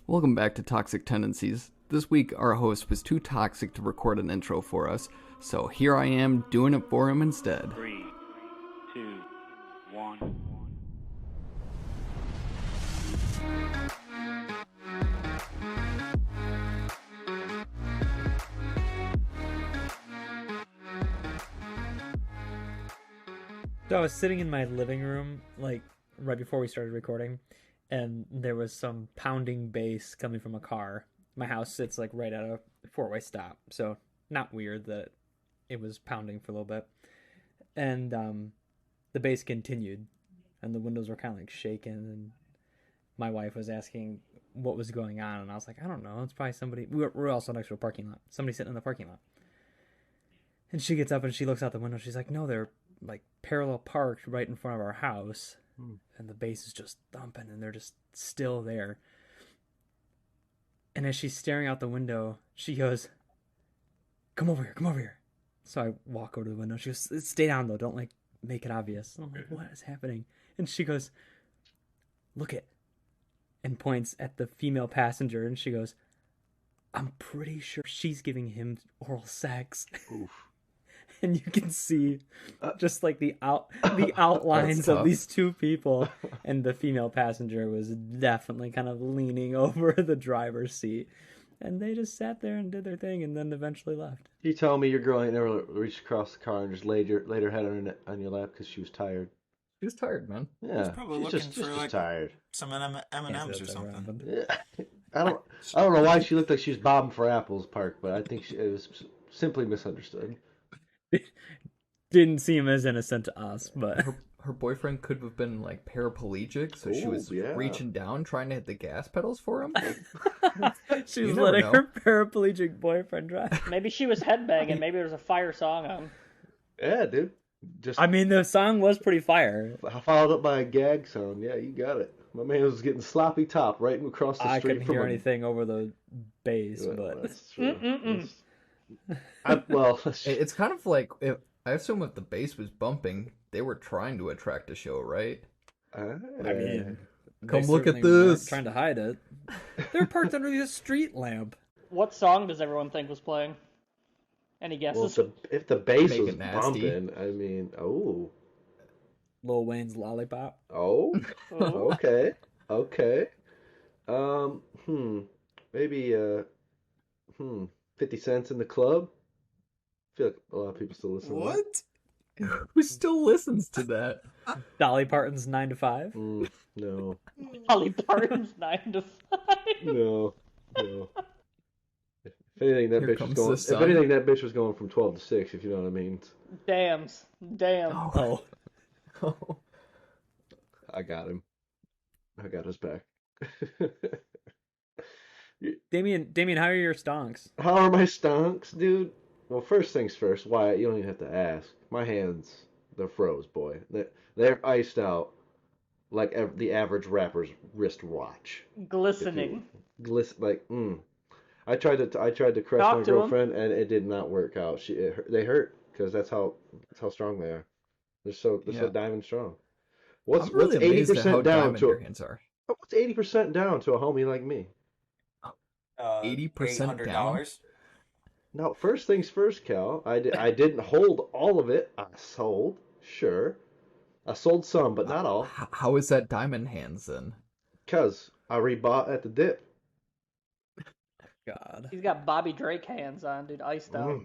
Welcome back to Toxic Tendencies. This week, our host was too toxic to record an intro for us, so here I am doing it for him instead. 3, 2, 1. So I was sitting in my living room, like, right before we started recording, and there was some pounding bass coming from a car. My house sits, like, right at a four-way stop, so not weird that it was pounding for a little bit. And the bass continued, and the windows were kind of, like, shaking, and my wife was asking what was going on, and I was like, I don't know, it's probably somebody... We're also next to a parking lot. Somebody sitting in the parking lot. And she gets up and she looks out the window, she's like, no, they're like parallel parked right in front of our house, and the bass is just thumping and they're just still there. And as she's staring out the window, she goes, come over here. So I walk over to the window. She goes, stay down though, don't like make it obvious. And I'm like, what is happening? And she goes, look it, and points at the female passenger, and she goes, I'm pretty sure she's giving him oral sex. Oof. And you can see just like the outlines of these two people, and the female passenger was definitely kind of leaning over the driver's seat, and they just sat there and did their thing, and then eventually left. You tell me your girl ain't never reached across the car and just laid her head on your lap because she was tired. She was tired, man. Yeah, Probably she's looking just for like tired. some M&Ms or something. Yeah. I don't know why she looked like she was bobbing for apples, Park, but I think it was simply misunderstood. Didn't seem as innocent to us, but Her boyfriend could have been like paraplegic, so she was reaching down trying to hit the gas pedals for him. she was letting her paraplegic boyfriend drive. Maybe she was headbanging. Maybe there was a fire song on. Yeah, dude. I mean, the song was pretty fire. Followed up by a gag sound. Yeah, you got it. My man was getting sloppy top right across the street. I couldn't from hear him. anything over the bass, but That's true. It's kind of like, I assume if the bass was bumping, they were trying to attract a show, right? I mean, come they look at certainly weren't this. trying to hide it. They're parked under the street lamp. What song does everyone think was playing? Any guesses? Well, if the bass Make was it nasty. bumping, I mean, Lil Wayne's Lollipop. okay. Maybe 50 Cents in the Club. I feel like a lot of people still listen. What? Who still listens to that? Dolly Parton's 9 to 5. To that. No. Dolly Parton's 9 to 5. No. If anything, that Here bitch was comes going. the If sun. anything, that bitch was going from 12 to 6. If you know what I mean. Damn. Oh. Oh. I got him. I got his back. Damien, how are your stonks? How are my stonks, dude? Well, first things first, Wyatt, you don't even have to ask. My hands, they're froze, boy. They're iced out like the average rapper's wristwatch. Glistening. I tried to crush Talk my to 'em. girlfriend, and it did not work out. They hurt because that's how strong they are. They're so diamond strong. What's I'm really amazed at how 80% down diamond to your hands are. what's 80% down to a homie like me? 80% down? $800. Now, first things first, Cal. I didn't hold all of it. I sold, sure. I sold some, but not all. How is that diamond hands then? Cause I rebought at the dip. God. He's got Bobby Drake hands on, dude, iced out.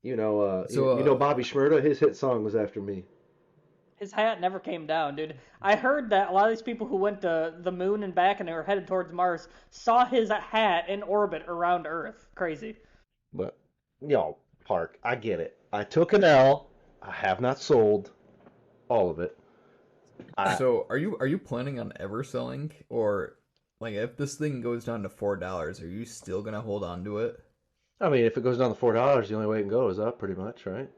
You know, So, you know Bobby Shmurda. His hit song was after me. His hat never came down, dude. I heard that a lot of these people who went to the moon and back and they were headed towards Mars saw his hat in orbit around Earth. Crazy. But Park, I get it. I took an L. I have not sold all of it. So are you planning on ever selling, or like if this thing goes down to $4, are you still gonna hold on to it? I mean, if it goes down to $4, the only way it can go is up, pretty much, right?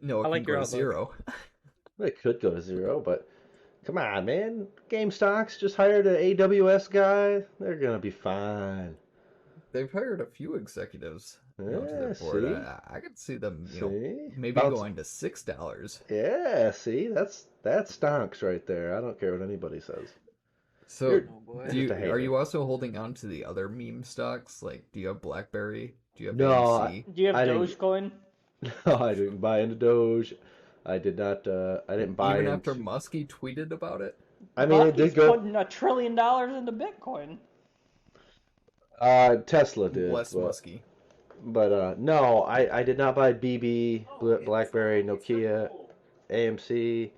No, it I can like go your to outlook. 0. It could go to 0, but come on, man. GameStocks just hired an AWS guy. They're gonna be fine. They've hired a few executives. To their board. See? I could see them, See? maybe going to $6. Yeah, see? That stonks right there. I don't care what anybody says. So, You're boy. just a hater. are you also holding on to the other meme stocks? Like, do you have BlackBerry? Do you have No, AMC? Do you have I didn't- Dogecoin? No, I didn't buy into Doge. I did not. I didn't buy Even into. after Muskie tweeted about it? I mean, it did Bucky's go. putting $1 trillion into Bitcoin. Tesla did, Bless but Muskie. no, I did not buy BB, BlackBerry, Nokia, AMC.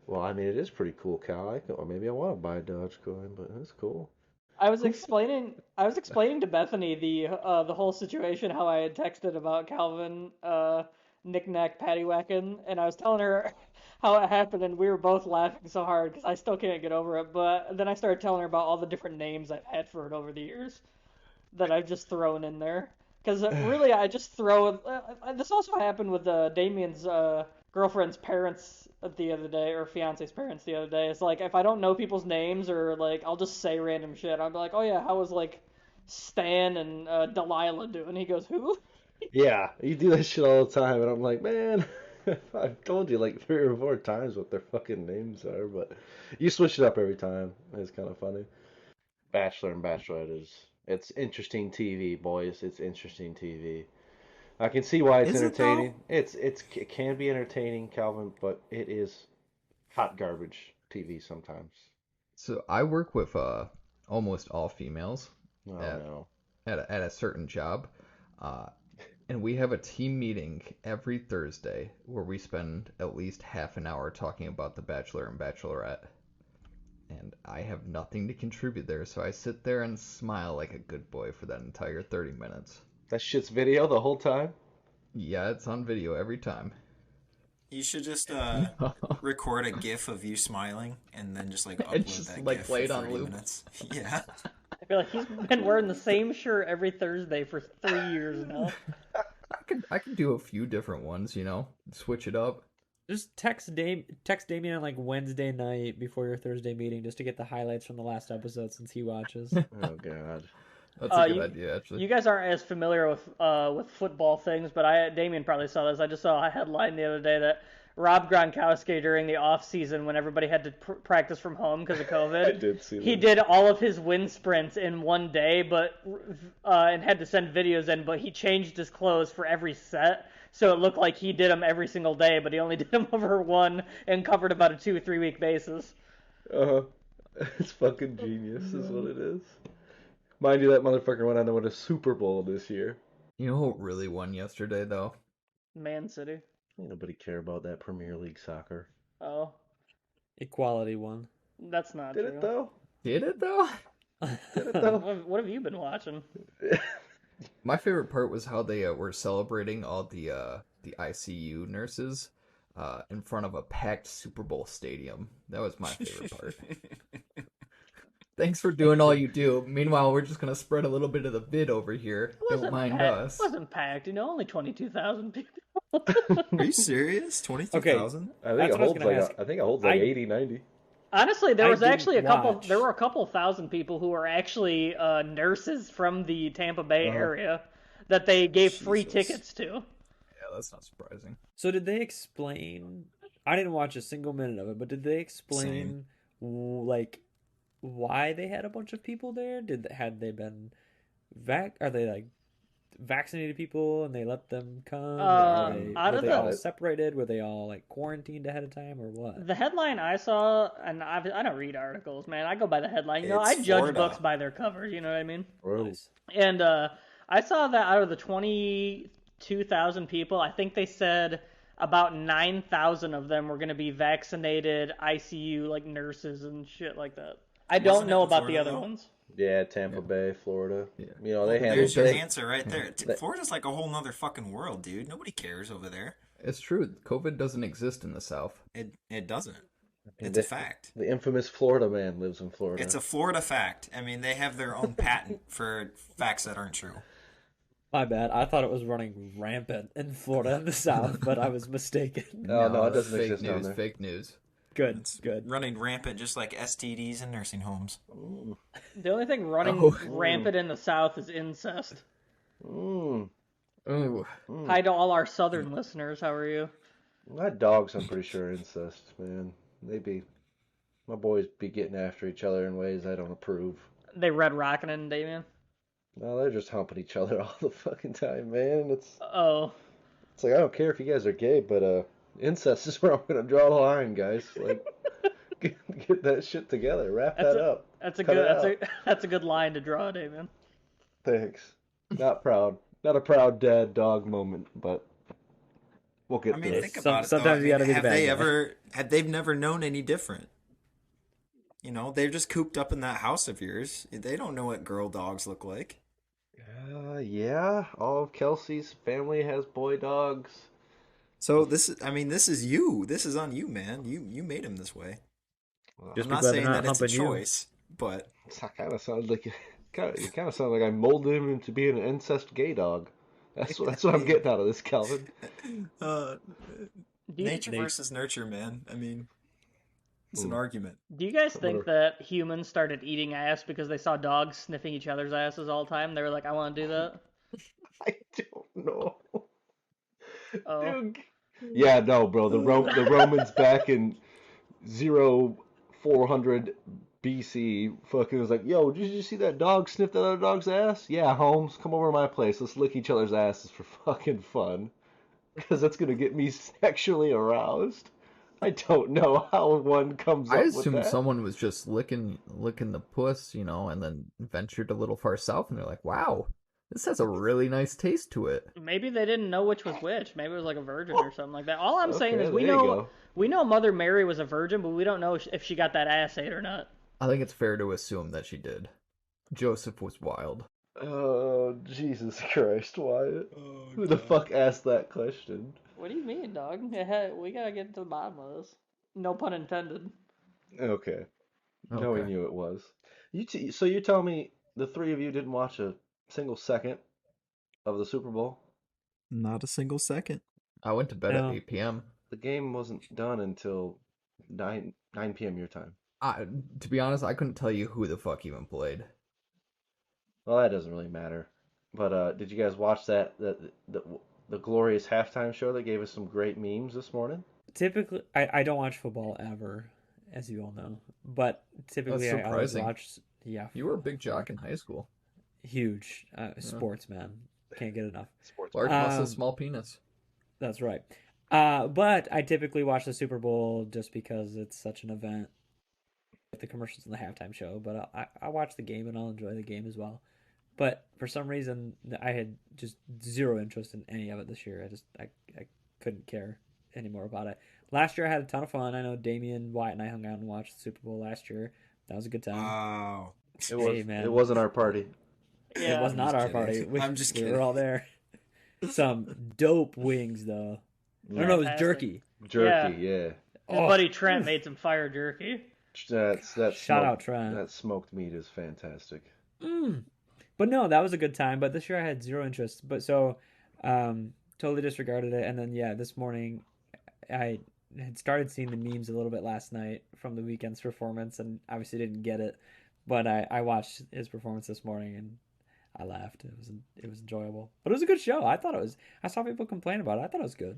Well, I mean, it is pretty cool, Cal. Or maybe I want to buy Dogecoin, but that's cool. I was explaining to Bethany the whole situation, how I had texted about Calvin knick-knack paddywhacking, and I was telling her how it happened, and we were both laughing so hard because I still can't get over it. But then I started telling her about all the different names I've had for it over the years that I've just thrown in there. Because really, I just throw. This also happened with Damien's girlfriend's parents the other day, or fiance's parents the other day. It's like, if I don't know people's names, or like, I'll just say random shit. I'll be like, oh yeah, how was like Stan and Delilah doing? He goes, who? Yeah, you do that shit all the time, and I'm like, man, I've told you like 3 or 4 times what their fucking names are, but you switch it up every time. It's kind of funny. Bachelor and Bachelorette it's interesting TV, boys. It's interesting TV. I can see why it's Is it, entertaining. It can be entertaining, Calvin, but it is hot garbage TV sometimes. So I work with almost all females Oh at, no. at a certain job. And we have a team meeting every Thursday where we spend at least half an hour talking about The Bachelor and Bachelorette. And I have nothing to contribute there, so I sit there and smile like a good boy for that entire 30 minutes. That shit's video the whole time? Yeah, it's on video every time. You should just record a GIF of you smiling and then just like And upload just, that like, GIF play for it on 30 loop. minutes. Yeah. I feel like he's been wearing the same shirt every Thursday for 3 years now. I could do a few different ones, switch it up. Just text Damien on like Wednesday night before your Thursday meeting just to get the highlights from the last episode since he watches. Oh god. That's a good idea, actually. You guys aren't as familiar with football things, but Damien probably saw this. I just saw a headline the other day that Rob Gronkowski, during the off season when everybody had to practice from home because of COVID, I did see that. he did all of his wind sprints in one day, but and had to send videos in. But he changed his clothes for every set, so it looked like he did them every single day. But he only did them over one and covered about a 2 or 3 week basis. It's fucking genius, is what it is. Mind you, that motherfucker went on to win a Super Bowl this year. You know who really won yesterday, though? Man City. Ain't nobody care about that Premier League soccer. Oh, Equality one. that's not Did true. it though? Did it, though? Did it though? What have you been watching? My favorite part was how they were celebrating all the ICU nurses in front of a packed Super Bowl stadium. That was my favorite part. Thanks for doing all you do. Meanwhile, we're just gonna spread a little bit of the vid over here. Don't mind us. It wasn't packed, only 22,000 people. Are you serious? 22,000? I think That's it what I was holds gonna like ask. I think it holds like I- 80, 90. Honestly, there I was actually didn't watch. there were a couple thousand people who were actually nurses from the Tampa Bay area that they gave free Jesus. tickets to. Yeah, that's not surprising. So did they explain? I didn't watch a single minute of it, but did they explain like why they had a bunch of people there? Had they been Are they like vaccinated people and they let them come? Or were they all separated? Were they all like quarantined ahead of time or what? The headline I saw, and I don't read articles, man. I go by the headline. It's I judge Florida. books by their covers. You know what I mean? Nice. And I saw that out of the 22,000 people, I think they said about 9,000 of them were going to be vaccinated ICU like nurses and shit like that. I don't Wasn't it know in about the Florida, other though? ones. Yeah, Tampa Bay, Florida. Yeah. You know, they handle There's your they, answer right there. Florida's like a whole nother fucking world, dude. Nobody cares over there. It's true. COVID doesn't exist in the South. It doesn't. It's a fact. The infamous Florida man lives in Florida. It's a Florida fact. I mean, they have their own patent for facts that aren't true. My bad. I thought it was running rampant in Florida in the South, but I was mistaken. Oh, no, it that's doesn't fake exist down news. there. Fake news. Good, It's good. running rampant just like STDs in nursing homes. The only thing running rampant in the South is incest. Mm. Ooh. Hi to all our southern listeners. How are you? My dogs, I'm pretty sure, are incest, man. My boys be getting after each other in ways I don't approve. They red rocking in, Damien. No, they're just humping each other all the fucking time, man. Oh, It's like I don't care if you guys are gay, but incest is where I'm gonna draw the line, guys. Like, get that shit together, wrap that up, that's a cut good it out. that's a good line to draw, Damien. Thanks. Not proud, not a proud dad dog moment, but we'll get I to mean, it. think about it though. Sometimes you gotta be the Have bad they guy. ever? They've never known any different. You know, they're just cooped up in that house of yours. They don't know what girl dogs look like. Yeah, all of Kelsey's family has boy dogs. So this is you. This is on you, man. You made him this way. Just I'm not because they're saying not that it's a humping you. choice, but That kind of sounds like it kind of sounds like I molded him into being an incest gay dog. That's what I'm getting out of this, Calvin. Do you, nature versus nurture, man. I mean, it's an argument. do you guys think that humans started eating ass because they saw dogs sniffing each other's asses all the time? They were like, I want to do that. I don't know. Oh. Dude. Yeah, no, bro. The Romans back in 0400 BC fucking was like, yo, did you see that dog sniff that other dog's ass? Yeah, Holmes, come over to my place. Let's lick each other's asses for fucking fun. Because that's going to get me sexually aroused. I don't know how one comes I up with assumed that. someone was just licking the puss, and then ventured a little far south, and they're like, "Wow, this has a really nice taste to it." Maybe they didn't know which was which. Maybe it was like a virgin or something like that. All I'm saying Okay, is we there you know go. Mother Mary was a virgin, but we don't know if she got that ass ate or not. I think it's fair to assume that she did. Joseph was wild. Oh, Jesus Christ, Wyatt. Who the fuck asked that question? What do you mean, dog? We gotta get to the bottom of this. No pun intended. Okay. No, we Okay. knew it was. So you tell me the three of you didn't watch a single second of the Super Bowl? Not a single second. I went to bed No. at 8 p.m. The game wasn't done until 9 p.m. your time. To be honest, I couldn't tell you who the fuck even played. Well, that doesn't really matter. But did you guys watch the glorious halftime show that gave us some great memes this morning? Typically, I don't watch football ever, as you all know. But typically, That's I always surprising. watch. Yeah, You were a big jock in high school. huge sports man. Can't get enough. Sports. Large muscle, Um, small penis. That's right. But I typically watch the Super Bowl just because it's such an event. With the commercials and the halftime show, but I watch the game and I'll enjoy the game as well. But for some reason, I had just zero interest in any of it this year. I couldn't care anymore about it. Last year I had a ton of fun. I know Damien, Wyatt, and I hung out and watched the Super Bowl last year. That was a good time. Wow. Man. It wasn't our party. Yeah. It was not our kidding. party. I'm just We kidding. were all there. Some dope wings though. I don't know, it was Fantastic. jerky. Jerky, yeah. His buddy Trent made some fire jerky. That Shout out Trent. That smoked meat is fantastic. But no, that was a good time. But this year I had zero interest. But so, totally disregarded it. And then this morning, I had started seeing the memes a little bit last night from the weekend's performance, and obviously didn't get it. But I watched his performance this morning, and I laughed. It was enjoyable. But it was a good show. I thought it was. I saw people complain about it. I thought it was good.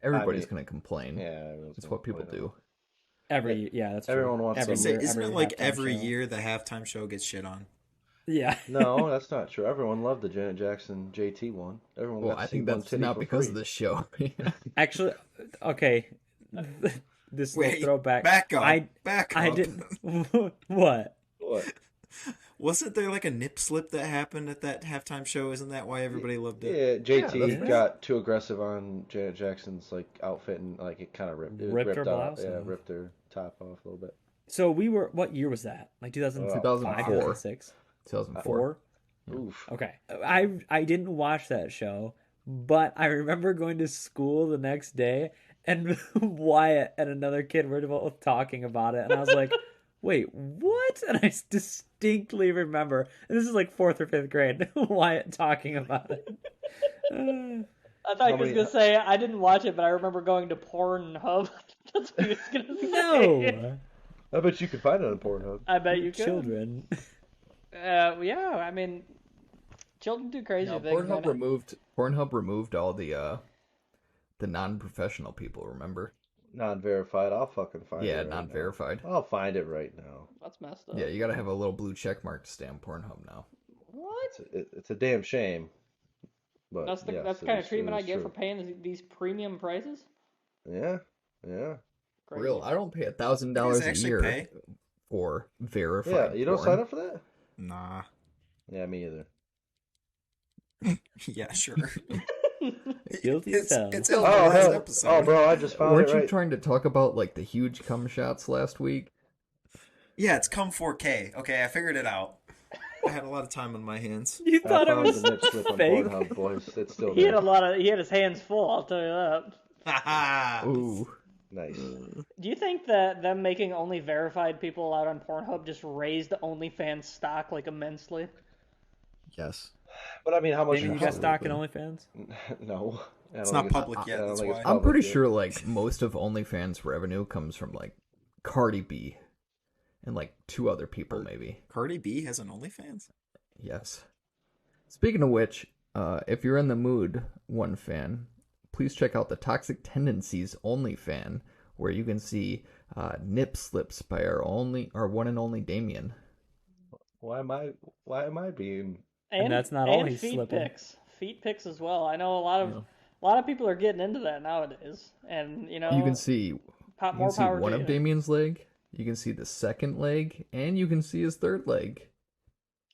Everybody's gonna complain. Yeah, It's what people do. That's true. Everyone wants Every some- year, Isn't it every like halftime every show. year the halftime show gets shit on? Yeah. No, that's not true. Everyone loved the Janet Jackson JT one. Everyone Well, got to I see think one that's titty not for because free. of the show. Actually, okay. This little Wait, throwback. back up. I back up. I didn't. What? What? Wasn't there like a nip slip that happened at that halftime show? Isn't that why everybody loved it? Yeah, JT Yeah, that's- got too aggressive on Janet Jackson's outfit and it kind of ripped Ripped her off. blouse Yeah, off. ripped her top off a little bit. So we were. What year was that? Like 2005, 2004. 2006, 2004. Oof. Okay. I didn't watch that show, but I remember going to school the next day, and Wyatt and another kid were both talking about it, and I was like, "Wait, what?" And I distinctly remember, and this is like 4th or 5th grade, Wyatt talking about it. I thought he was gonna say I didn't watch it, but I remember going to Pornhub. That's what he was gonna say. No, I bet you could find it on Pornhub. I bet you could. children. Yeah, I mean, Children do crazy No, things, man. Pornhub removed all the non-professional people. Remember? Non-verified. I'll fucking find Yeah, it right now. non-verified. I'll find it right now. That's messed up. Yeah, you gotta have a little blue check mark to stay on Pornhub now. What? It's a damn shame. But That's the yes, that's the it kind is- of treatment it I is get true. for paying these premium prices. Yeah, yeah, Crazy. Real, I don't pay You guys $1,000 a actually year pay? for verified yeah. You don't porn. sign up for that? Nah. Yeah, me either. Yeah, sure. Guilty as hell. It's in the Oh, last hell. episode. Oh, bro, I just found Weren't it you right. trying to talk about like the huge cum shots last week? Yeah, it's come 4K. Okay, I figured it out. I had a lot of time on my hands. You I thought it found was the nip slip on fake? Pornhub, boys. It's still He had there. he had his hands full. I'll tell you that. Haha. Ooh. Nice. Do you think that them making only verified people allowed on Pornhub just raised OnlyFans stock like immensely? Yes. But I mean, how much? Maybe you how- got stock in OnlyFans? No. I It's don't not think public yet, I don't that's think it's why. I'm public pretty yet. sure like most of OnlyFans revenue comes from like Cardi B and like two other people maybe. Cardi B has an OnlyFans? Yes. Speaking of which, if you're in the mood, one fan, please check out the Toxic Tendencies OnlyFan, where you can see nip slips by our one and only Damien. Why am I being? And that's not all he's feet slipping. feet pics as well. I know a lot of people are getting into that nowadays, and You can see more power one to of you. Damien's leg, you can see the second leg, and you can see his third leg.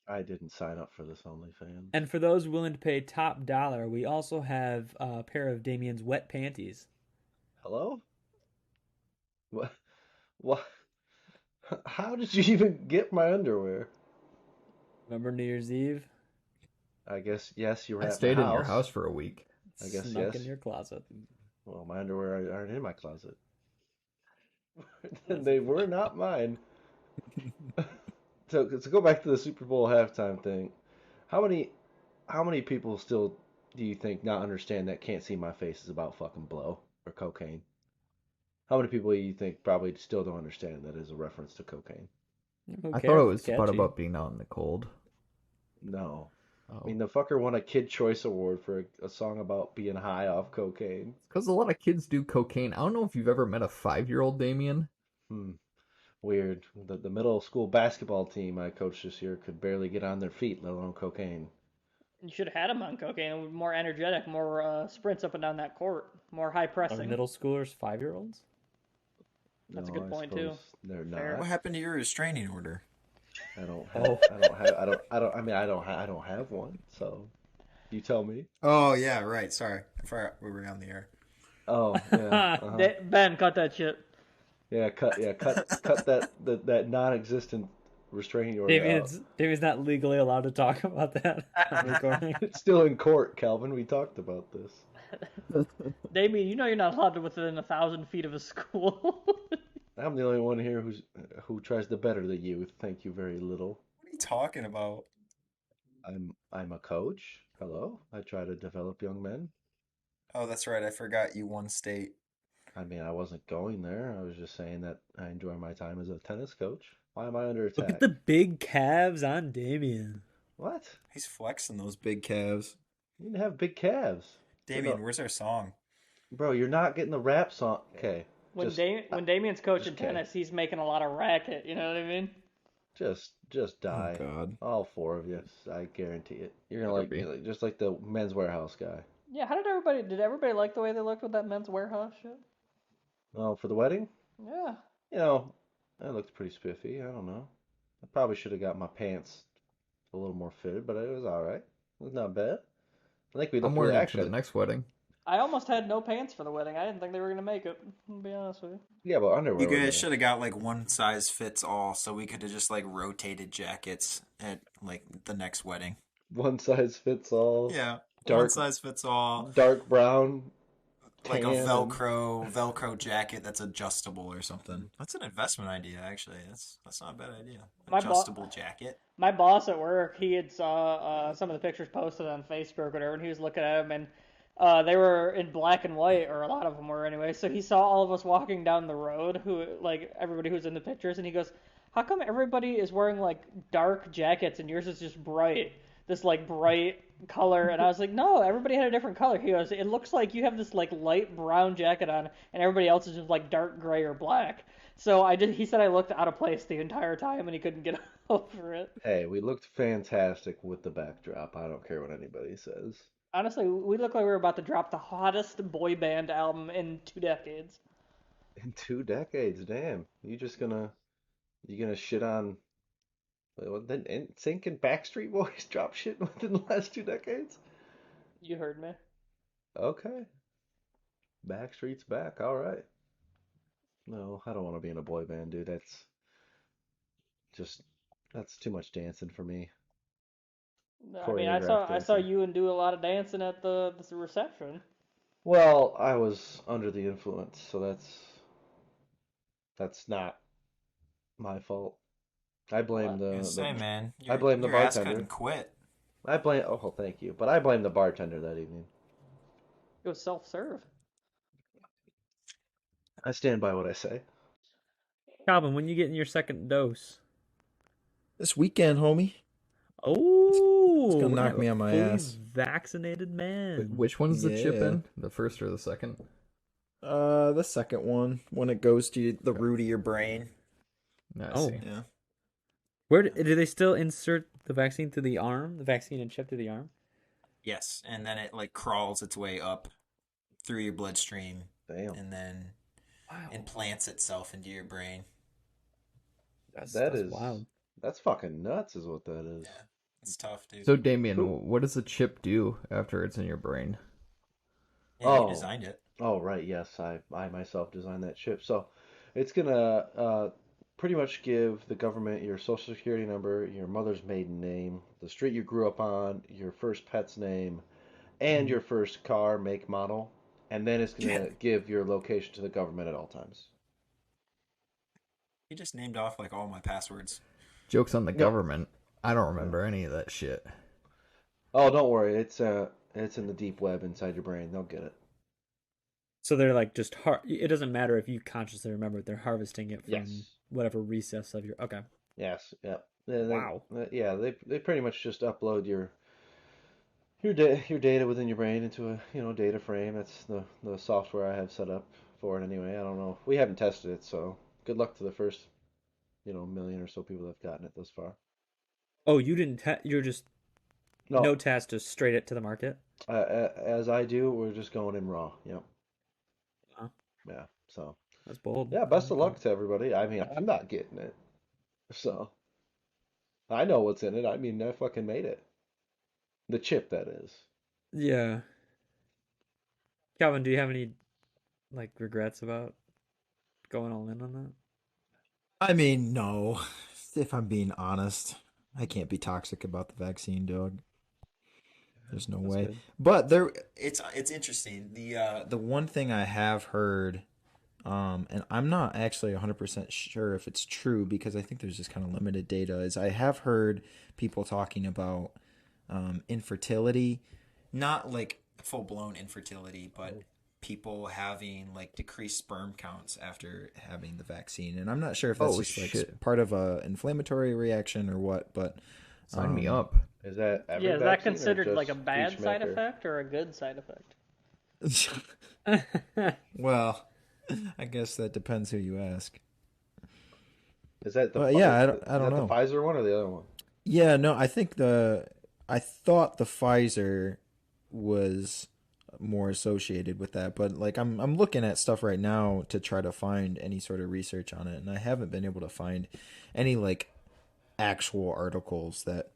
I didn't sign up for this OnlyFans. And for those willing to pay top dollar, we also have a pair of Damien's wet panties. Hello? What? What? How did you even get my underwear? Remember New Year's Eve? I guess yes. You were I at stayed my in your house. house for a week. I guess Snuck yes. in your closet. Well, my underwear aren't in my closet. They were not mine. So to go back to the Super Bowl halftime thing, how many people still do you think not understand that Can't See My Face is about fucking blow or cocaine? How many people do you think probably still don't understand that is a reference to cocaine? Who I cares? thought it It's was catchy. about being out in the cold. No. Oh. I mean, the fucker won a Kid Choice Award for a song about being high off cocaine. Because a lot of kids do cocaine. I don't know if you've ever met a 5-year-old Damien. Weird. The middle school basketball team I coached this year could barely get on their feet, let alone cocaine. You should have had him on cocaine. More energetic, more sprints up and down that court, more high Are pressing. middle schoolers 5-year-olds? That's a No, good I point, too. suppose They're Fair. not. What happened to your restraining order? I don't. Oh. I don't have one. So, you tell me. Oh, yeah, right. Sorry. I forgot we were on the air. Oh yeah. Ben, cut that shit. Yeah. Cut that non-existent restraining order out. Damien's not legally allowed to talk about that on recording. It's still in court, Calvin. We talked about this. Damien, you know you're not allowed to within 1,000 feet of a school. I'm the only one here who tries to better the youth. Thank you very little. What are you talking about? I'm a coach. Hello. I try to develop young men. Oh, that's right. I forgot you won state. I mean, I wasn't going there. I was just saying that I enjoy my time as a tennis coach. Why am I under attack? Look at the big calves on Damien. What? He's flexing those big calves. You didn't have big calves. Damien, where's our song? Bro, you're not getting the rap song. Okay. When Damien's coaching just kidding. tennis, he's making a lot of racket. You know what I mean? Just die. Oh, God. All four of you. I guarantee it. You're gonna Better like just like the Men's Warehouse guy. Yeah. How did everybody like the way they looked with that Men's Warehouse shit? Oh, for the wedding? Yeah. You know, that looked pretty spiffy. I don't know. I probably should have got my pants a little more fitted, but it was all right. It was not bad. I think we I'm looked wearing really it for the actually. next wedding. I almost had no pants for the wedding. I didn't think they were gonna make it. To be honest with you. Yeah, but underwear. You was guys in it. should have got like one size fits all so we could have just like rotated jackets at like the next wedding. One size fits all. Yeah. One Dark- size fits all. Dark brown. Like a tan, Velcro jacket that's adjustable or something. That's an investment idea, actually. That's not a bad idea. My bo- Adjustable jacket. My boss at work, he had saw some of the pictures posted on Facebook or whatever, and he was looking at them, and they were in black and white, or a lot of them were anyway. So he saw all of us walking down the road, like everybody who was in the pictures, and he goes, "How come everybody is wearing like dark jackets and yours is just bright?" this like bright color, and I was like, no, everybody had a different color. He goes, it looks like you have this like light brown jacket on, and everybody else is just like dark gray or black. So he said I looked out of place the entire time, and he couldn't get over it. Hey, we looked fantastic with the backdrop. I don't care what anybody says. Honestly, we look like we were about to drop the hottest boy band album in 2 decades. In 2 decades, damn. You gonna shit on well, then NSYNC and Backstreet Boys drop shit within the last 2 decades? You heard me. Okay. Backstreet's back. All right. No, I don't want to be in a boy band, dude. Just that's too much dancing for me. I mean, I saw Choreographed I saw dancing. you and do a lot of dancing at the reception. Well, I was under the influence, so that's not my fault. I blame What? I say, man, I blame the your ass bartender. couldn't quit. I blame oh well, thank you, but I blame the bartender that evening. It was self-serve. I stand by what I say. Calvin, when you getting your second dose? This weekend, homie. Oh, It's gonna we knock have me a on my fully ass. vaccinated man. Which one's the chip Yeah. in? The first or the second? The second one, when it goes to the root of your brain. I Oh. see. Yeah. Where do they still insert the vaccine through the arm? The vaccine and chip through the arm? Yes, and then it like crawls its way up through your bloodstream, Damn. and then Wow, implants itself into your brain. that's That's wild. that's fucking nuts is what that is. Yeah, it's tough, dude. So, Damien, Cool. what does the chip do after it's in your brain? Yeah, Oh. you designed it. Oh, right, yes, I myself designed that chip. So it's gonna pretty much give the government your social security number, your mother's maiden name, the street you grew up on, your first pet's name, and your first car, make, model, and then it's gonna give your location to the government at all times. You just named off like all my passwords. Joke's on the Yeah. government. I don't remember any of that shit. Oh, don't worry, it's in the deep web inside your brain. They'll get it. So they're like just it doesn't matter if you consciously remember it. They're harvesting it from Yes. whatever recess of your. Okay. Yes, yeah. Wow. Yeah, they pretty much just upload your your data within your brain into a data frame. That's the software I have set up for it anyway. I don't know. We haven't tested it, so good luck to the first million or so people that have gotten it thus far. Oh, you didn't. You're just No, no test, just straight it to the market. as I do, we're just going in raw. Yep. Wow. Yeah. So That's bold. yeah, best of luck to everybody. I mean, I'm not getting it, so I know what's in it. I mean, I fucking made it. The chip, that is. Yeah. Calvin, do you have any like regrets about going all in on that? I mean, no. If I'm being honest, I can't be toxic about the vaccine, dog. There's no That's way. good. But it's interesting. The one thing I have heard, and I'm not actually 100% sure if it's true because I think there's just kind of limited data, is I have heard people talking about infertility, not like full blown infertility, but people having like decreased sperm counts after having the vaccine. And I'm not sure if that's Oh, just like shit. part of a inflammatory reaction or what, but Sign me up. Is that every Yeah, is that vaccine or considered just like a bad each side maker? effect or a good side effect? well, I guess that depends who you ask. Is that the Well, yeah, I don't is that know. the Pfizer one or the other one? Yeah, no, I thought the Pfizer was more associated with that, but like I'm looking at stuff right now to try to find any sort of research on it, and I haven't been able to find any like actual articles that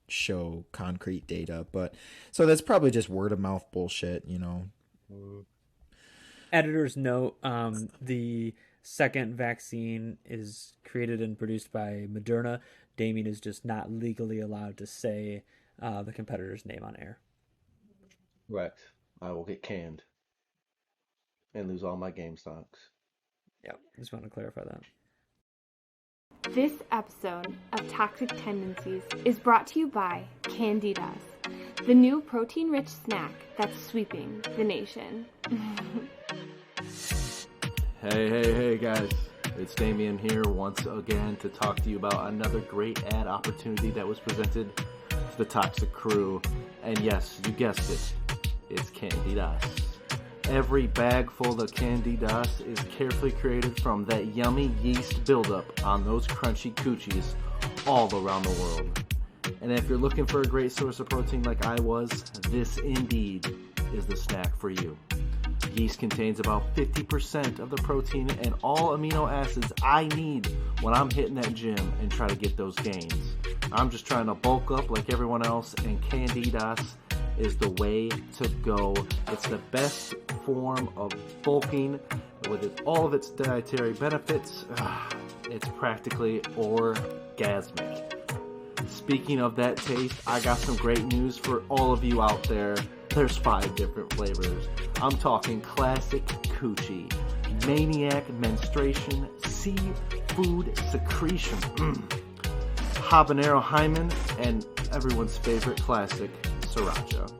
show concrete data. But so that's probably just word of mouth bullshit, you know. Editor's note: the second vaccine is created and produced by Moderna. Damien is just not legally allowed to say the competitor's name on air. Correct. I will get canned and lose all my game stocks. Yeah, just want to clarify that. This episode of Toxic Tendencies is brought to you by Candidas, the new protein-rich snack that's sweeping the nation. Hey guys. It's Damien here once again to talk to you about another great ad opportunity that was presented to the Toxic Crew. And yes, you guessed it, it's Candidas. Every bag full of Candidas is carefully created from that yummy yeast buildup on those crunchy coochies all around the world. And if you're looking for a great source of protein like I was, this indeed is the snack for you. Yeast contains about 50% of the protein and all amino acids I need when I'm hitting that gym and try to get those gains. I'm just trying to bulk up like everyone else, and Candidas is the way to go. It's the best form of bulking with all of its dietary benefits. It's practically orgasmic. Speaking of that taste, I got some great news for all of you out there. There's 5 different flavors. I'm talking classic coochie, maniac menstruation, seafood secretion, habanero hymen, and everyone's favorite classic, sriracha.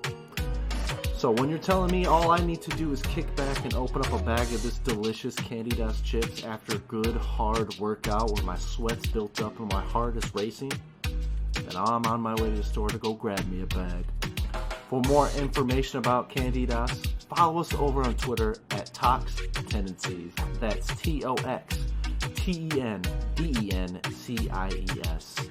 So when you're telling me all I need to do is kick back and open up a bag of this delicious Candidas chips after a good hard workout where my sweat's built up and my heart is racing, then I'm on my way to the store to go grab me a bag. For more information about Candidas, follow us over on Twitter at Tox Tendencies. That's TOXTENDENCIES.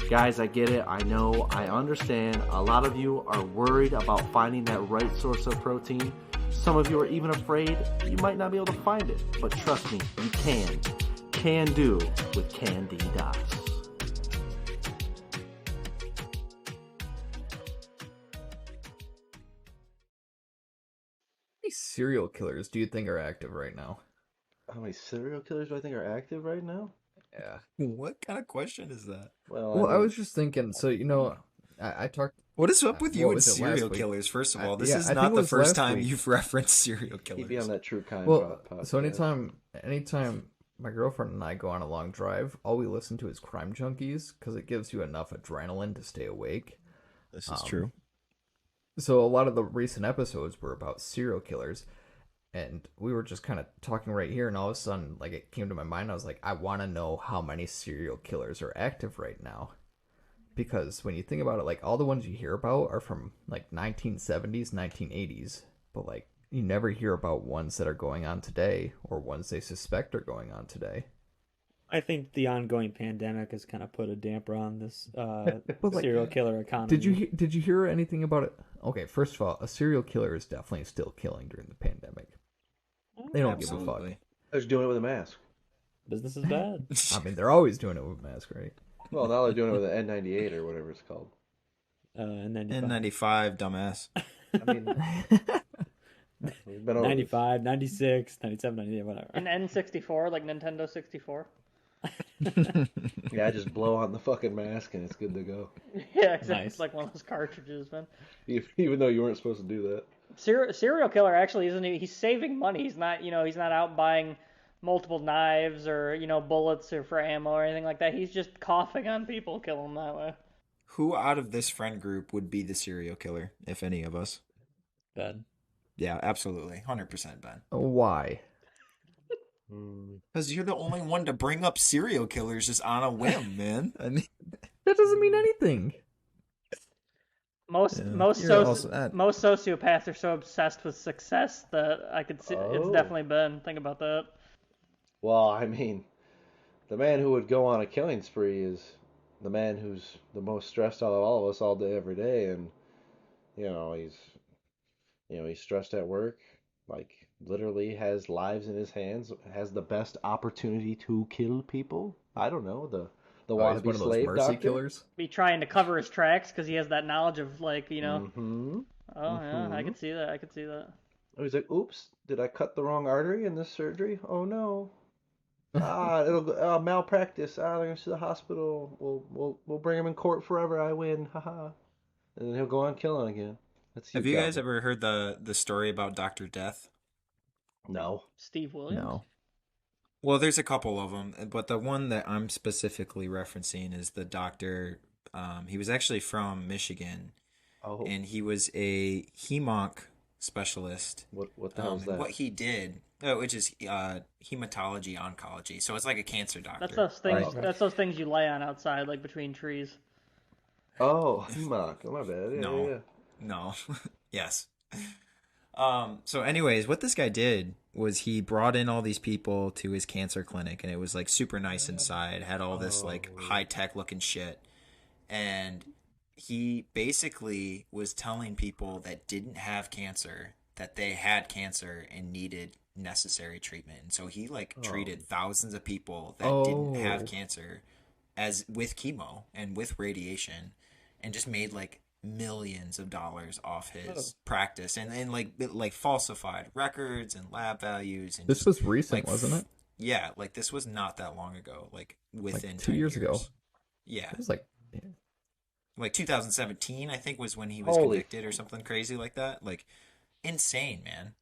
Guys, I get it. I know. I understand. A lot of you are worried about finding that right source of protein. Some of you are even afraid you might not be able to find it. But trust me, you can. Can do with Candidas. How many serial killers do you think are active right now? How many serial killers do I think are active right now? Yeah. What kind of question is that? Well, I was just thinking. So I talked. What is up with you What and was it, serial last week? killers? First of all, this Yeah, is I think not it the was first last time week. you've referenced serial killers. Keep you on that true kind Well, podcast. so anytime my girlfriend and I go on a long drive, all we listen to is Crime Junkies because it gives you enough adrenaline to stay awake. This is true. So a lot of the recent episodes were about serial killers, and we were just kind of talking right here, and all of a sudden, like, it came to my mind. I was like, I want to know how many serial killers are active right now, because when you think about it, like, all the ones you hear about are from like 1970s, 1980s, but like you never hear about ones that are going on today or ones they suspect are going on today. I think the ongoing pandemic has kind of put a damper on this like, serial killer economy. Did you hear anything about it? Okay, first of all, a serial killer is definitely still killing during the pandemic. They don't give a fuck. They're just doing it with a mask. Business is bad. I mean, they're always doing it with a mask, right? Well, now they're doing it with an N98 or whatever it's called. N95, dumbass. I mean, we've been over 95, 96, 97, 98, whatever. An N64, like Nintendo 64. Yeah, I just blow on the fucking mask and it's good to go. Yeah, exactly. Nice. It's like one of those cartridges, man. Even though you weren't supposed to do that. Serial killer actually isn't he? He's saving money. He's not, he's not out buying multiple knives or, bullets or for ammo or anything like that. He's just coughing on people, kill them that way. Who out of this friend group would be the serial killer, if any of us? Ben. Yeah, absolutely. 100% Ben. Why? Because you're the only one to bring up serial killers just on a whim, man. I mean, That doesn't mean anything. Most sociopaths are so obsessed with success that I could see it's definitely Ben. Think about that. Well, I mean, the man who would go on a killing spree is the man who's the most stressed out of all of us all day, every day, and he's stressed at work, like literally has lives in his hands, has the best opportunity to kill people. I don't know, the He's wannabe one of those slave mercy doctor. killers. Be trying to cover his tracks because he has that knowledge of Mm-hmm. Yeah, I could see that. I could see that. Oh, he's like, oops, did I cut the wrong artery in this surgery? Oh no. It'll malpractice. They're gonna sue the hospital. We'll bring him in court forever. I win. Haha. And then he'll go on killing again. have you guys ever heard the story about Dr. Death? No. Steve Williams. No. Well, there's a couple of them, but the one that I'm specifically referencing is the doctor. He was actually from Michigan, Oh. and he was a HEMONC specialist. What the hell is And that? what he did, which is hematology oncology. So it's like a cancer doctor. That's those things. Okay. That's those things you lay on outside, like between trees. Oh, Hemok. Oh, my bad. Yeah, No. yeah. No. Yes. So anyways, what this guy did was he brought in all these people to his cancer clinic, and it was like super nice inside, had all this like high tech looking shit. And he basically was telling people that didn't have cancer that they had cancer and needed necessary treatment. And so he like treated thousands of people that didn't have cancer as with chemo and with radiation, and just made like millions of dollars off his practice, and like falsified records and lab values. And This just, was recent, like, wasn't it? Yeah, like this was not that long ago, like within Like 2 10 years ago. Yeah, It was like, like 2017 I think was when he was Holy convicted or something crazy like that. Like insane, man.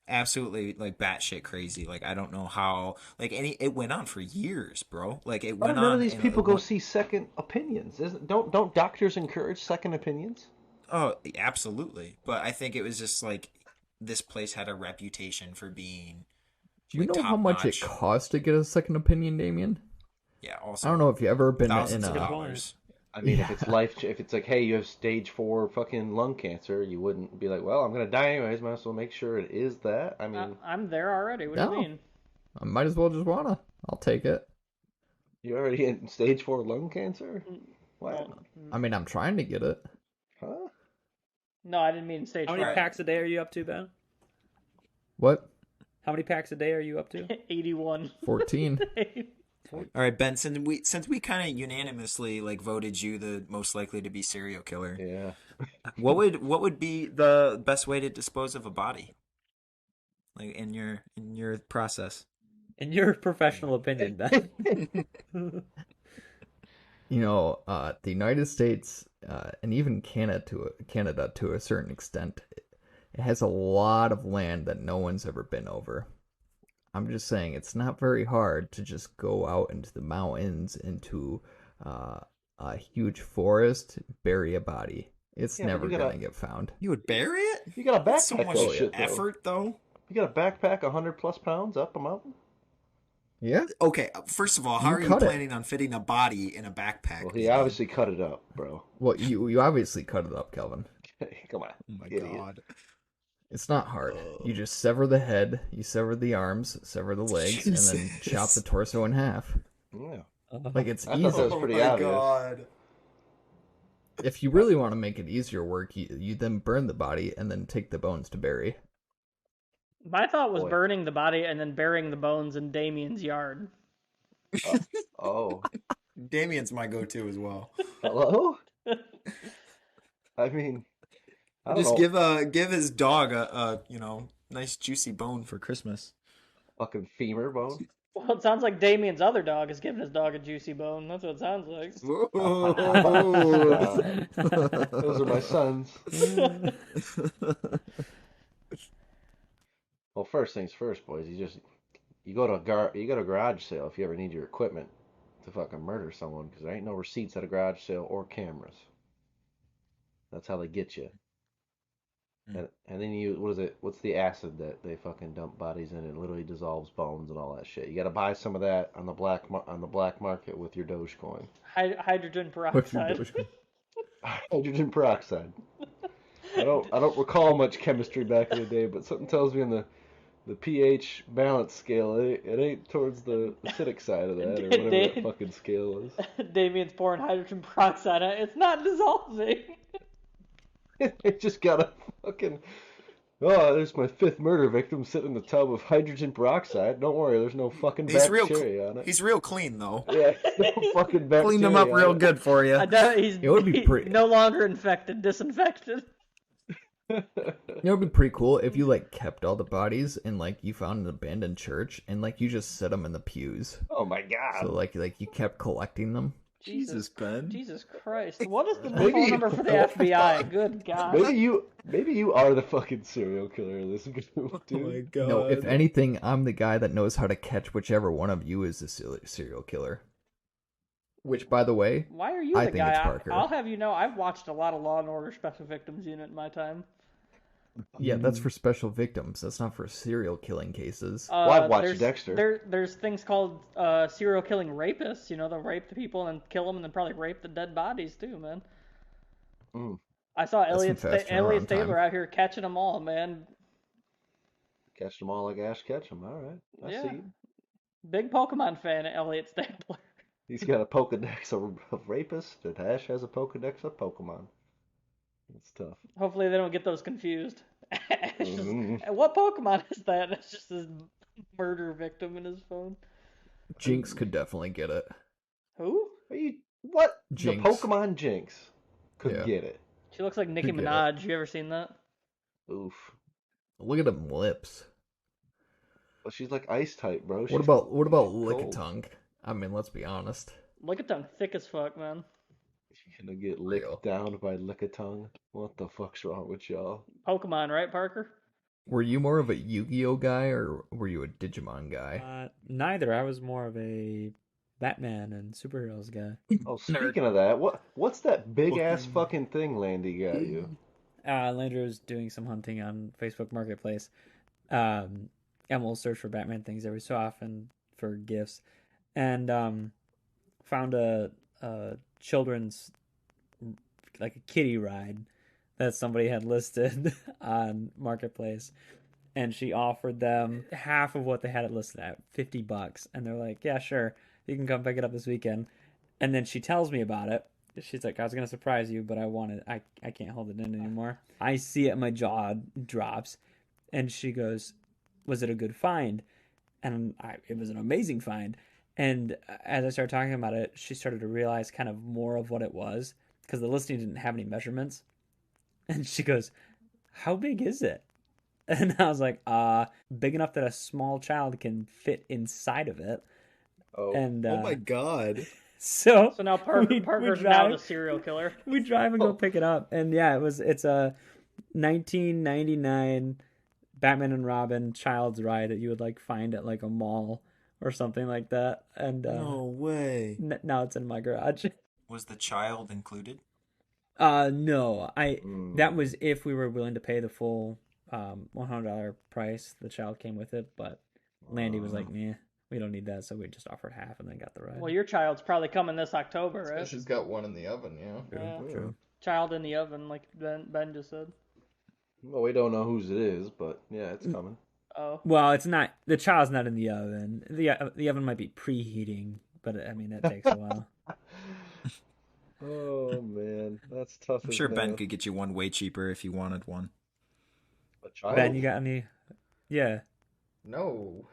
Absolutely like batshit crazy. Like I don't know how. Like it went on for years, bro. Like it Why went do none on. of these and people it go went- see second opinions? Don't doctors encourage second opinions? Oh, absolutely. But I think it was just like this place had a reputation for being. do you like, know how much it top-notch. costs to get a second opinion, Damien? Yeah. Also, I don't know if you've ever been in thousands of a. dollars. I mean, Yeah. if it's like, hey, you have stage 4 fucking lung cancer, you wouldn't be like, well, I'm gonna die anyways. Might as well make sure it is that. I mean, I'm there already. What do No. you mean? I might as well just wanna. I'll take it. you already in stage 4 lung cancer? What? Well, I mean, I'm trying to get it. Huh? no, I didn't mean stage How many 5. packs a day are you up to, Ben? What? How many packs a day are you up to? 81. 14. All right, Ben. Since we kind of unanimously like voted you the most likely to be serial killer, Yeah. what would be the best way to dispose of a body? Like in your process. In your professional opinion, Ben. You know, the United States and even Canada to a certain extent, it has a lot of land that no one's ever been over. I'm just saying it's not very hard to just go out into the mountains, into a huge forest, bury a body. It's Yeah, but never you gotta- gonna get found. You would bury it? You got a That's so backpack much full of shit, though. effort, though. You got a backpack 100 plus pounds up a mountain? Yeah. Okay, first of all, how You are you cut it. planning on fitting a body in a backpack? Well, he baby? obviously cut it up, bro. Well, you obviously cut it up, Kelvin. Come on. Oh my idiot. god. It's not hard. You just sever the head, you sever the arms, sever the legs, and then Jesus. chop the torso in half. Yeah. Like it's I thought that easy. was pretty obvious. god. If you really want to make it easier work, you then burn the body and then take the bones to bury. My thought was Boy. burning the body and then burying the bones in Damien's yard. Oh. Damien's my go-to as well. Hello? I mean, I don't Just know. give his dog a nice juicy bone for Christmas. Fucking femur bone. Well, it sounds like Damien's other dog is giving his dog a juicy bone. That's what it sounds like. Those are my sons. Well, first things first, boys. You go to a garage sale if you ever need your equipment to fucking murder someone, because there ain't no receipts at a garage sale or cameras. That's how they get you. And then what's the acid that they fucking dump bodies in? It literally dissolves bones and all that shit. You got to buy some of that on the black market with your Dogecoin. Hydrogen peroxide. Hydrogen peroxide. I don't recall much chemistry back in the day, but something tells me in the pH balance scale, it ain't towards the acidic side of that, or whatever that fucking scale is. Damien's pouring hydrogen peroxide on it. It's not dissolving. It just got a fucking... Oh, there's my 5th murder victim sitting in the tub of hydrogen peroxide. Don't worry, there's no fucking bacteria on it. He's real clean though. Yeah, no fucking bacteria. Cleaned him up on real it. good for you. He's It would be pretty- no longer infected, disinfected. You know, it'd be pretty cool if you like kept all the bodies and like you found an abandoned church and like you just set them in the pews. Oh my god. So like you kept collecting them. Jesus, Ben. Jesus Christ. What is the Maybe- phone number for the FBI? Good God. Maybe you are the fucking serial killer of this group, dude. Oh my god. No, if anything, I'm the guy that knows how to catch whichever one of you is the serial killer. Which, by the way, Why are you I the think guy? it's Parker. I'll have you know, I've watched a lot of Law and Order Special Victims Unit in my time. Yeah, that's for special victims. That's not for serial killing cases. Well, I've watched there's Dexter. there's things called serial killing rapists. You know, they'll rape the people and kill them, and then probably rape the dead bodies too, man. Mm. I saw That's some fast Elliot turnaround time. Stabler out here catching them all, man. Catch them all like Ash Ketchum. All right, I Yeah. see. Big Pokemon fan, Elliot Stabler. He's got a Pokedex of rapists, and Ash has a Pokedex of Pokemon. It's tough. Hopefully they don't get those confused. Ash is, Mhm. what Pokemon is that? It's just this murder victim in his phone. Jinx could definitely get it. Who? Are you what? Jinx. The Pokemon Jinx could Yeah. get it. She looks like Nicki Could get it. Minaj. You ever seen that? Oof. Look at them lips. Well, she's like ice type, bro. What She's about cold. Lickitung? I mean, let's be honest. Look at them, thick as fuck, man. She's gonna get Real. licked down by Lickitung. What the fuck's wrong with y'all? Pokemon, right, Parker? Were you more of a Yu-Gi-Oh guy or were you a Digimon guy? Neither. I was more of a Batman and superheroes guy. Oh, speaking of that, what's that big ass Fucking- fucking thing Landy got you? Landry was doing some hunting on Facebook Marketplace. And we'll search for Batman things every so often for gifts. And found a children's, like a kiddie ride that somebody had listed on Marketplace. And she offered them half of what they had it listed at, $50. And they're like, yeah, sure. You can come pick it up this weekend. And then she tells me about it. She's like, I was going to surprise you, but I can't hold it in anymore. I see it, my jaw drops. And she goes, was it a good find? And it was an amazing find. And as I started talking about it, she started to realize kind of more of what it was, because the listing didn't have any measurements. And she goes, how big is it? And I was like, big enough that a small child can fit inside of it. Oh, And Oh my god. so So now we Parker's now drive- the serial killer. we drive and go pick it up, and yeah, it's a 1999 Batman and Robin child's ride that you would like find at like a mall or something like that. And No way. now it's in my garage. Was the child included? No, Mm. that was if we were willing to pay the full $100 price. The child came with it, but Landy was like, nah, we don't need that, so we just offered half and then got the ride. Well, your child's probably coming this October, right? She's got one in the oven, yeah. Yeah. True. Child in the oven, like Ben just said. Well, we don't know whose it is, but yeah, it's coming. Oh. Well, it's not. The child's not in the oven. The oven might be preheating, but I mean that takes a while. Oh man, that's tough. I'm as sure Ben nails. could get you one way cheaper if you wanted one. A child? Ben, you got any? Yeah. No.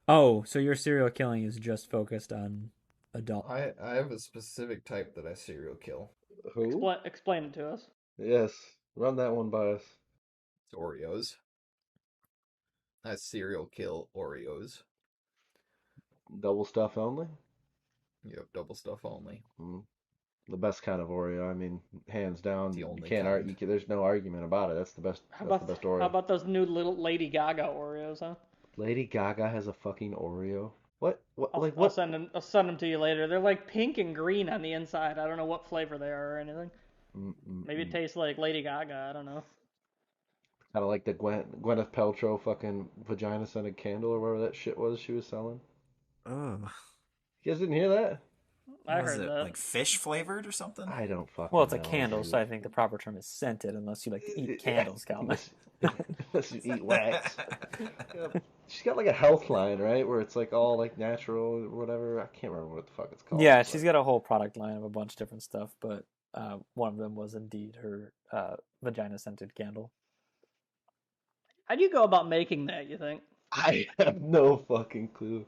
Oh, so your serial killing is just focused on adult. I have a specific type that I serial kill. Who? Explain it to us. Yes, run that one by us. It's Oreos. I serial kill Oreos. Double stuff only. Yep, double stuff only. Mm. The best kind of Oreo. I mean, hands down. The You only can't kind. argue. There's no argument about it. That's the best. How That's about the best Oreo. how about those new little Lady Gaga Oreos, huh? Lady Gaga has a fucking Oreo. What? What? I'll, Like I'll what? send them to you later. They're like pink and green on the inside. I don't know what flavor they are or anything. Maybe it tastes like Lady Gaga. I don't know. Kind of like the Gwyneth Paltrow fucking vagina scented candle or whatever that shit was she was selling. Oh. You guys didn't hear that? I Was heard it that. like fish flavored or something? I don't fucking. Well, it's a know, candle, dude. so I think the proper term is scented, unless you like to eat candles, Calvin. Unless you eat wax. She's got like a health line, right? Where it's like all like natural or whatever. I can't remember what the fuck it's called. Yeah, but- she's got a whole product line of a bunch of different stuff, but one of them was indeed her vagina scented candle. How do you go about making that, you think? I have no fucking clue.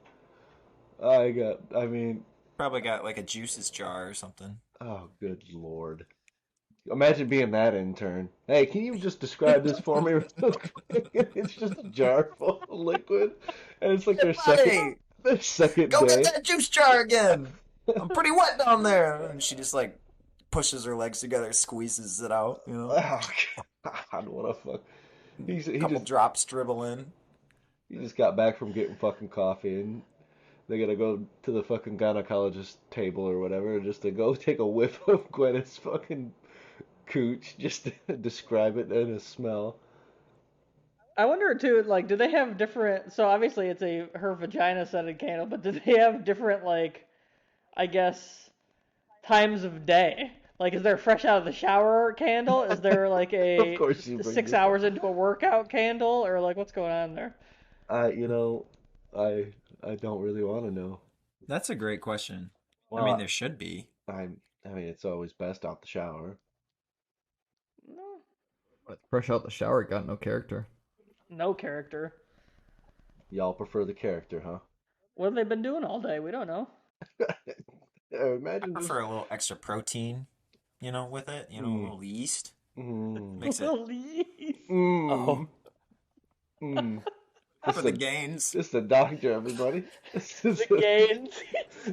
I mean, Probably got like a juices jar or something. oh, good lord. Imagine being that intern. Hey, can you just describe this for me real quick? It's just a jar full of liquid, and it's like their second Go day. get that juice jar again. I'm pretty wet down there. And she just like pushes her legs together, squeezes it out. You know, Oh, God, what a fuck. He couple just drops dribble in. he just got back from getting fucking coffee, and they gotta go to the fucking gynecologist table or whatever just to go take a whiff of Gwyneth's fucking cooch, just to describe it in a smell. I wonder too, like, do they have different? So obviously it's her vagina scented candle, but do they have different, like, I guess, times of day? Like, is there a fresh out of the shower candle? Is there like Of a course you bring 6 this up. hours into a workout candle, or like what's going on there? You know, I don't really want to know. That's a great question. I mean, Well, there should be. I mean, it's always best out the shower. No, But fresh out the shower, got no character. no character. Y'all prefer the character, huh? What have they been doing all day? We don't know. I Imagine just. prefer a little extra protein, with it. A Mm, little yeast. mm, Makes it Please. mm, Oh, mm. for the gains. This is the doctor, everybody. This is The gains.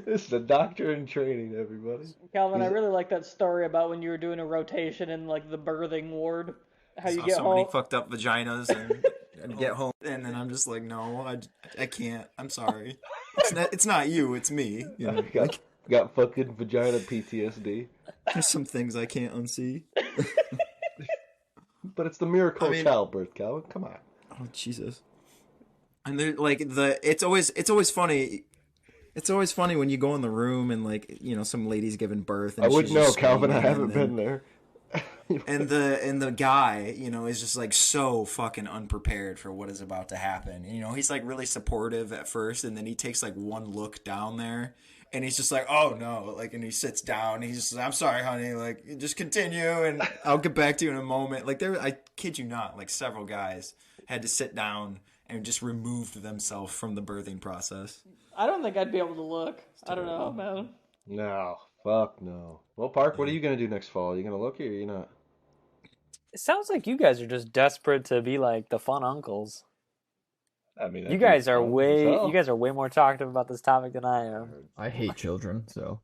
this is the doctor in training, everybody. Calvin, I He's- really like that story about when you were doing a rotation in like the birthing ward. How you Saw get so many home. fucked up vaginas and get home, and then I'm just like, no, I can't. I'm sorry. It's not you. It's me. Got fucking vagina PTSD. There's some things I can't unsee. But it's the miracle I mean- of childbirth, Calvin. Come on. Oh Jesus! And they're like it's always funny. It's always funny when you go in the room and some lady's giving birth. And I wouldn't she's know, just Calvin. I screaming, haven't been there. And the guy, is just like so fucking unprepared for what is about to happen. And, he's like really supportive at first, and then he takes like one look down there, and he's just like, oh no, and he sits down. And he's just like, I'm sorry, honey, just continue, and I'll get back to you in a moment. I kid you not, several guys had to sit down and just removed themselves from the birthing process. I don't think I'd be able to look. I don't know, man. No, fuck no. Well, Park, what are you gonna do next fall? Are you gonna look or are you not? it sounds like you guys are just desperate to be like the fun uncles. I mean, You guys are way more talkative about this topic than I am. I hate children, so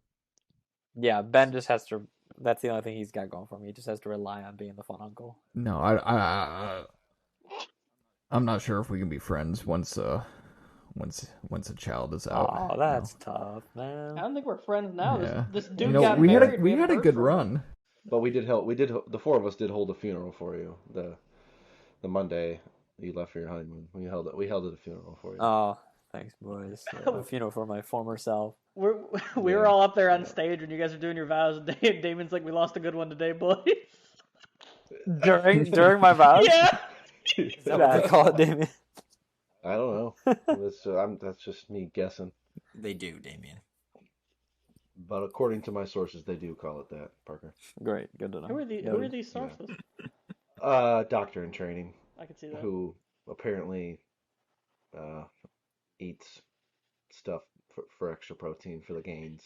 Yeah, Ben just has to. That's the only thing he's got going for him. He just has to rely on being the fun uncle. no, I'm not sure if we can be friends once a child is out. Oh, that's tough, man. I don't think we're friends now. Yeah. This dude You know, got we married. had we had a haven't good heard from him. run. But we did help. The four of us did hold a funeral for you. The Monday you left for your honeymoon. We held it at a funeral for you. Oh, thanks, boys. A funeral for my former self. We were all up there on stage when you guys were doing your vows. And Damon's like, we lost a good one today, boys. During my vows? Yeah. Is that what they call it, Damien? I don't know. That's just me guessing. They do, Damien. But according to my sources, they do call it that, Parker. Great, good to know. Who are these sources? Doctor in training I can see that. who apparently eats stuff for extra protein for the gains.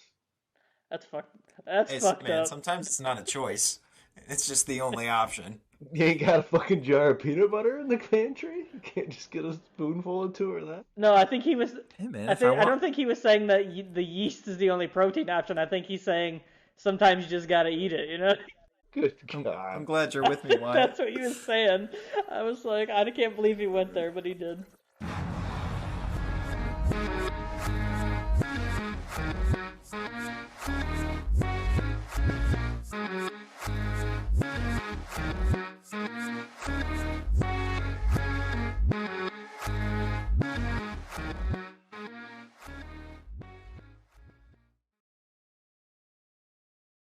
That's fucked. That's fucked Man, up. sometimes it's not a choice. It's just the only option. You ain't got a fucking jar of peanut butter in the pantry? You can't just get a spoonful or two of that? No, I think he was. Hey man, I don't think he was saying that the yeast is the only protein option. I think he's saying sometimes you just gotta eat it. You know. Good I'm God. glad you're with me, Wyatt. That's what he was saying. I was like, I can't believe he went there, but he did.